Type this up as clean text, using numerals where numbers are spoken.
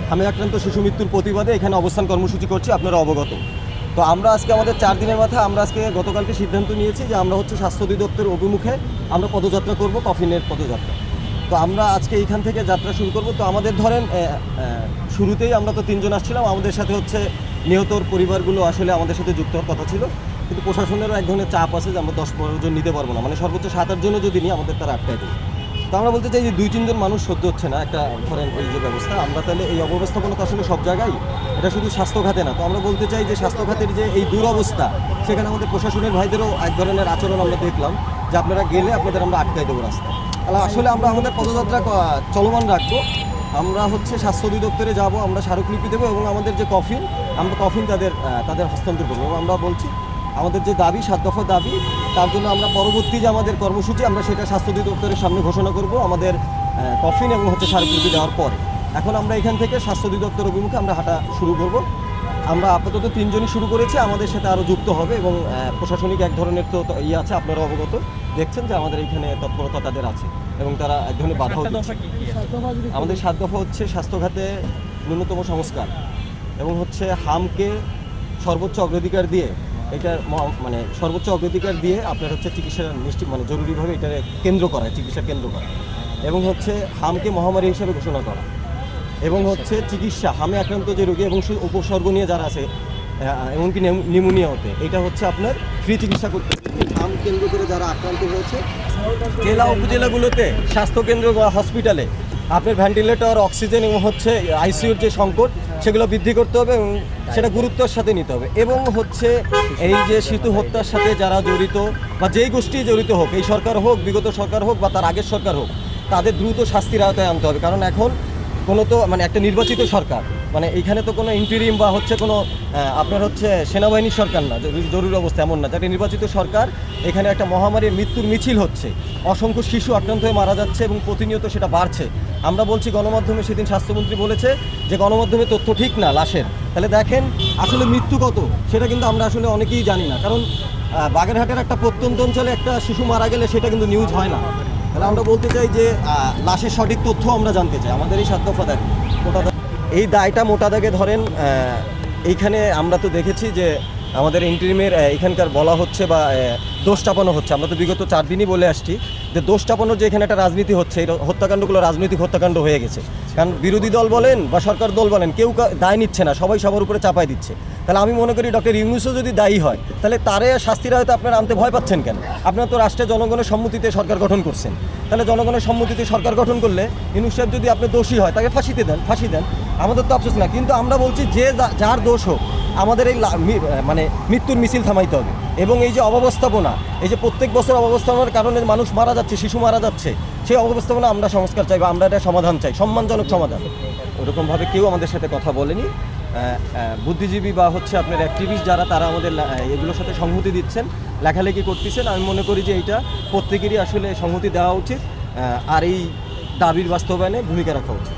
হামে আক্রান্ত শিশু মৃত্যুর প্রতিবাদে এখানে অবস্থান কর্মসূচি করছি, আপনারা অবগত। তো আমরা আজকে আমাদের 4 দিনের মাথায় আমরা আজকে গতকালকে সিদ্ধান্ত নিয়েছি যে আমরা হচ্ছে স্বাস্থ্য অধিদপ্তরের অভিমুখে আমরা পদযাত্রা করব, কফিনের পদযাত্রা। তো আমরা আজকে এইখান থেকে যাত্রা শুরু করব। তো আমাদের ধরেন শুরুতেই আমরা তো 3 জন আসছিলাম, আমাদের সাথে হচ্ছে নিহতর পরিবারগুলো আসলে আমাদের সাথে যুক্ত হওয়ার কথা ছিল, কিন্তু প্রশাসনেরও এক ধরনের চাপ আছে যে আমরা 10-12 জন নিতে পারবো না, মানে সর্বোচ্চ 7-8 জনও যদি নিই আমাদের তারা আটকায় দেবে। তো আমরা বলতে চাই যে 2-3 জন মানুষ সহ্য হচ্ছে না একটা ধরেন এই যে ব্যবস্থা, আমরা তাহলে এই অব্যবস্থাপনা তো আসলে সব জায়গায়, এটা শুধু স্বাস্থ্য খাতে না। তো আমরা বলতে চাই যে স্বাস্থ্য খাতের যে এই দুরবস্থা, সেখানে আমাদের প্রশাসনের ভাইদেরও এক ধরনের আচরণ আমরা দেখলাম যে আপনারা গেলে আপনাদের আমরা আটকায় দেবো রাস্তায়। তাহলে আসলে আমরা আমাদের পদযাত্রা চলমান রাখবো। আমরা হচ্ছে স্বাস্থ্য অধিদপ্তরে যাব, আমরা স্মারকলিপি দেবো এবং আমাদের যে কফিন, আমরা কফিন তাদের হস্তান্তর করবো। এবং আমরা বলছি আমাদের যে দাবি 7 দফা দাবি, তার জন্য আমরা পরবর্তী যে আমাদের কর্মসূচি আমরা সেটা স্বাস্থ্য অধিদপ্তরের সামনে ঘোষণা করব আমাদের কফিন এবং হচ্ছে স্মারকলিপি দেওয়ার পরে। এখন আমরা এখান থেকে স্বাস্থ্য অধিদপ্তর অভিমুখে আমরা হাঁটা শুরু করব। আমরা আপাতত 3 জনই শুরু করেছি, আমাদের সাথে আরও যুক্ত হবে এবং প্রশাসনিক এক ধরনের তো ইয়ে আছে, আপনারা অবগত দেখছেন যে আমাদের এখানে তৎপরতা তাদের আছে এবং তারা এক ধরনের বাধাও দিচ্ছে। আমাদের 7 দফা হচ্ছে স্বাস্থ্য খাতে ন্যূনতম সংস্কার এবং হচ্ছে হামকে সর্বোচ্চ অগ্রাধিকার দিয়ে, এটা মানে সর্বোচ্চ অগ্রাধিকার দিয়ে আপনার হচ্ছে চিকিৎসার নিশ্চিত মানে জরুরিভাবে এটা কেন্দ্র করা, চিকিৎসার কেন্দ্র করা এবং হচ্ছে হামকে মহামারী হিসেবে ঘোষণা করা এবং হচ্ছে চিকিৎসা হামে আক্রান্ত যে রোগী এবং উপসর্গ নিয়ে যারা আছে এমনকি নিউমোনিয়া হতে, এটা হচ্ছে আপনার ফ্রি চিকিৎসা করতে হাম কেন্দ্র করে যারা আক্রান্ত হয়েছে জেলা উপজেলাগুলোতে স্বাস্থ্যকেন্দ্র বা হসপিটালে আপনার ভেন্টিলেটর, অক্সিজেন এবং হচ্ছে আইসিইউর যে সংকট সেগুলো বৃদ্ধি করতে হবে এবং সেটা গুরুত্বের সাথে নিতে হবে। এবং হচ্ছে এই যে শিশু হত্যার সাথে যারা জড়িত বা যেই গোষ্ঠী জড়িত হোক, এই সরকার হোক, বিগত সরকার হোক বা তার আগের সরকার হোক, তাদের দ্রুত শাস্তির আওতায় আনতে হবে। কারণ এখন কোনো তো মানে একটা নির্বাচিত সরকার, মানে এইখানে তো কোনো ইন্টারিম বা হচ্ছে কোনো আপনার হচ্ছে সেনাবাহিনীর সরকার না, জরুরি অবস্থা এমন না, যেটা নির্বাচিত সরকার। এখানে একটা মহামারীর মৃত্যুর মিছিল হচ্ছে, অসংখ্য শিশু আক্রান্ত হয়ে মারা যাচ্ছে এবং প্রতিনিয়ত সেটা বাড়ছে। আমরা বলছি গণমাধ্যমে সেদিন স্বাস্থ্যমন্ত্রী বলেছে যে গণমাধ্যমে তথ্য ঠিক না লাশের, তাহলে দেখেন আসলে মৃত্যু কত সেটা কিন্তু আমরা আসলে অনেকেই জানি না। কারণ বাগেরহাটের একটা প্রত্যন্ত অঞ্চলে একটা শিশু মারা গেলে সেটা কিন্তু নিউজ হয় না। তাহলে আমরা বলতে চাই যে লাশের সঠিক তথ্য আমরা জানতে চাই। আমাদের এই 7 দফা দাবি এই দায়টা মোটা দাগে ধরেন এইখানে আমরা তো দেখেছি যে আমাদের ইন্টারিমের এখানকার বলা হচ্ছে বা দোষ চাপানো হচ্ছে। আমরা তো বিগত 4 দিনই বলে আসছি যে দোষ চাপানোর যে এখানে একটা রাজনীতি হচ্ছে, এই হত্যাকাণ্ডগুলো রাজনৈতিক হত্যাকাণ্ড হয়ে গেছে। কারণ বিরোধী দল বলেন বা সরকার দল বলেন, কেউ দায় নিচ্ছে না, সবাই সবার উপরে চাপাই দিচ্ছে। তাহলে আমি মনে করি ডক্টর ইউনূসও যদি দায়ী হয়, তাহলে তারে শাস্তির আওতায় আপনারা আনতে ভয় পাচ্ছেন কেন? আপনারা তো রাষ্ট্রের জনগণের সম্মতিতে সরকার গঠন করছেন, তাহলে জনগণের সম্মতিতে সরকার গঠন করলে ইউনূস সাহেব যদি আপনি দোষী হয় তাকে ফাঁসি দেন, আমাদের তো আফসোস না। কিন্তু আমরা বলছি যে যার দোষ হোক, আমাদের এই মানে মৃত্যুর মিছিল থামাইতে হবে। এবং এই যে অব্যবস্থাপনা, এই যে প্রত্যেক বছর অব্যবস্থাপনার কারণে মানুষ মারা যাচ্ছে, শিশু মারা যাচ্ছে, সেই অব্যবস্থাপনা আমরা সংস্কার চাই বা আমরা এটা সমাধান চাই, সম্মানজনক সমাধান। ওরকমভাবে কেউ আমাদের সাথে কথা বলেনি। বুদ্ধিজীবী বা হচ্ছে আপনার অ্যাক্টিভিস্ট যারা, তারা আমাদের এগুলোর সাথে সংহতি দিচ্ছেন, লেখালেখি করতেছেন। আমি মনে করি যে এইটা প্রত্যেকেরই আসলে সংহতি দেওয়া উচিত আর এই দাবির বাস্তবায়নে ভূমিকা রাখা উচিত।